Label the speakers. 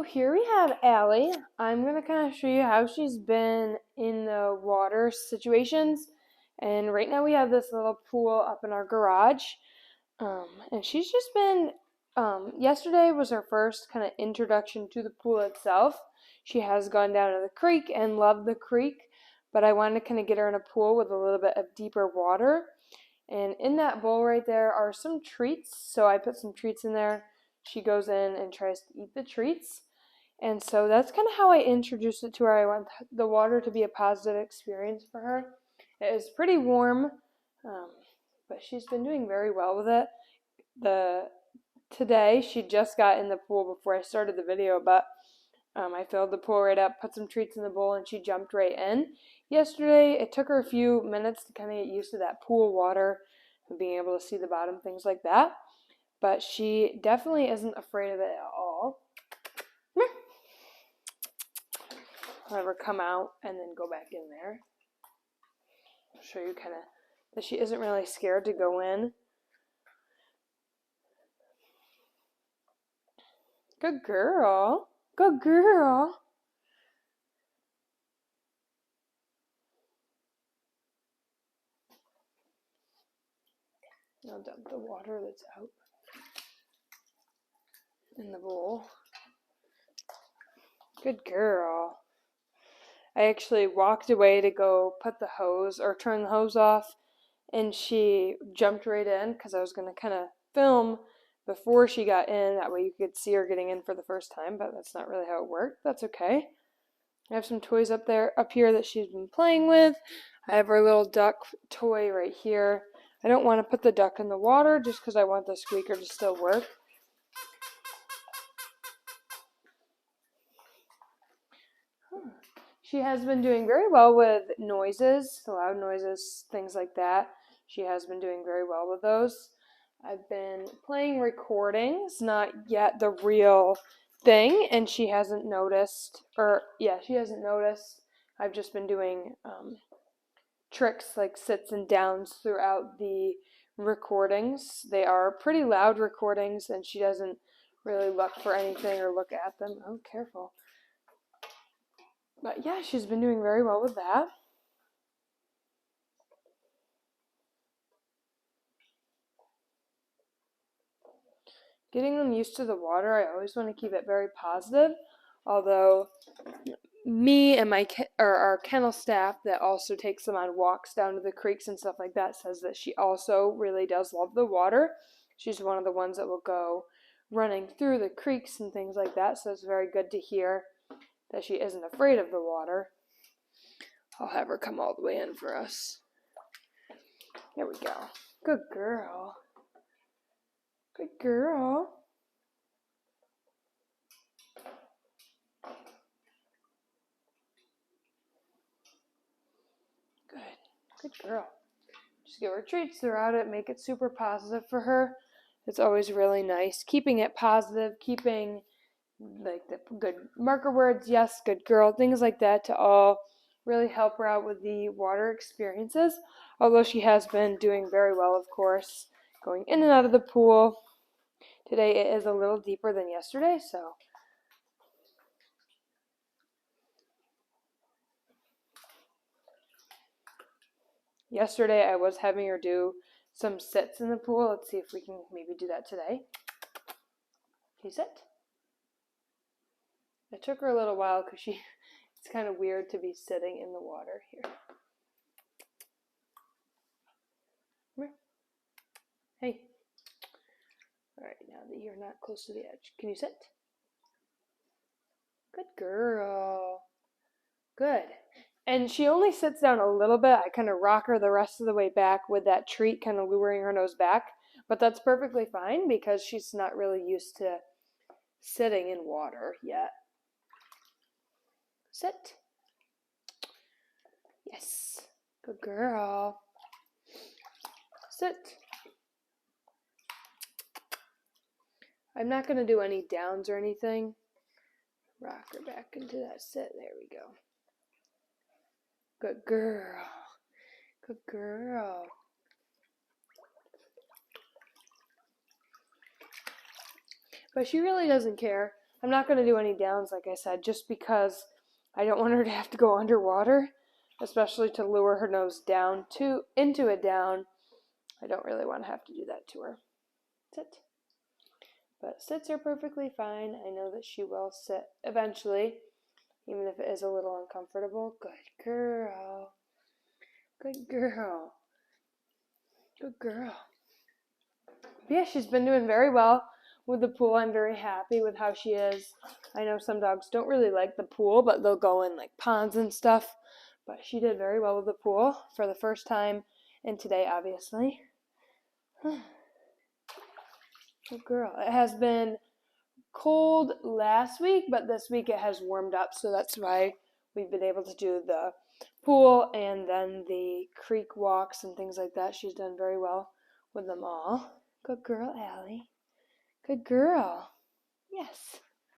Speaker 1: here we have Allie. I'm going to kind of show you how she's been in the water situations. And right now we have this little pool up in our garage. And she's just been, yesterday was her first kind of introduction to the pool itself. She has gone down to the creek and loved the creek, but I wanted to kind of get her in a pool with a little bit of deeper water. And in that bowl right there are some treats. So I put some treats in there. She goes in and tries to eat the treats. And so that's kind of how I introduced it to her. I want the water to be a positive experience for her. It is pretty warm, but she's been doing very well with it. Today, she just got in the pool before I started the video, but I filled the pool right up, put some treats in the bowl, and she jumped right in. Yesterday, it took her a few minutes to kind of get used to that pool water and being able to see the bottom, things like that. But she definitely isn't afraid of it at all. I'll have her come out and then go back in there. I'll show you kind of that she isn't really scared to go in. Good girl. Good girl. I'll dump the water that's out in the bowl. Good girl. I actually walked away to go put the hose or turn the hose off, and she jumped right in because I was going to kind of film before she got in. That way you could see her getting in for the first time, but that's not really how it worked. That's okay. I have some toys up here that she's been playing with. I have her little duck toy right here. I don't want to put the duck in the water just because I want the squeaker to still work. She has been doing very well with noises, loud noises, things like that. She has been doing very well with those. I've been playing recordings, not yet the real thing, and she hasn't noticed, she hasn't noticed. I've just been doing tricks like sits and downs throughout the recordings. They are pretty loud recordings, and she doesn't really look for anything or look at them. Oh, careful. But yeah, she's been doing very well with that. Getting them used to the water, I always want to keep it very positive. Although me and our kennel staff that also takes them on walks down to the creeks and stuff like that says that she also really does love the water. She's one of the ones that will go running through the creeks and things like that, so it's very good to hear that she isn't afraid of the water. I'll have her come all the way in for us. There we go. Good girl. Good girl. Good. Good girl. Just give her treats throughout it. Make it super positive for her. It's always really nice. Keeping it positive. Keeping like the good marker words. Yes, good girl. Things like that to all really help her out with the water experiences. Although she has been doing very well, of course. Going in and out of the pool. Today it is a little deeper than yesterday, so yesterday I was having her do some sits in the pool. Let's see if we can maybe do that today. Can you sit? It took her a little while because it's kind of weird to be sitting in the water here. Come here. Hey. Alright, now that you're not close to the edge, can you sit? Good girl. Good. And she only sits down a little bit. I kind of rock her the rest of the way back with that treat, kind of luring her nose back. But that's perfectly fine because she's not really used to sitting in water yet. Sit. Yes. Good girl. Sit. I'm not going to do any downs or anything. Rock her back into that sit. There we go. Good girl. Good girl. But she really doesn't care. I'm not going to do any downs, like I said, just because I don't want her to have to go underwater, especially to lure her nose down into a down. I don't really want to have to do that to her. Sit. But sits are perfectly fine. I know that she will sit eventually, even if it is a little uncomfortable. Good girl. Good girl. Good girl. But yeah, she's been doing very well with the pool. I'm very happy with how she is. I know some dogs don't really like the pool, but they'll go in like ponds and stuff. But she did very well with the pool for the first time, and today, obviously. Good girl. It has been cold last week, but this week it has warmed up, so that's why we've been able to do the pool and then the creek walks and things like that. She's done very well with them all. Good girl, Allie. Good girl. Yes.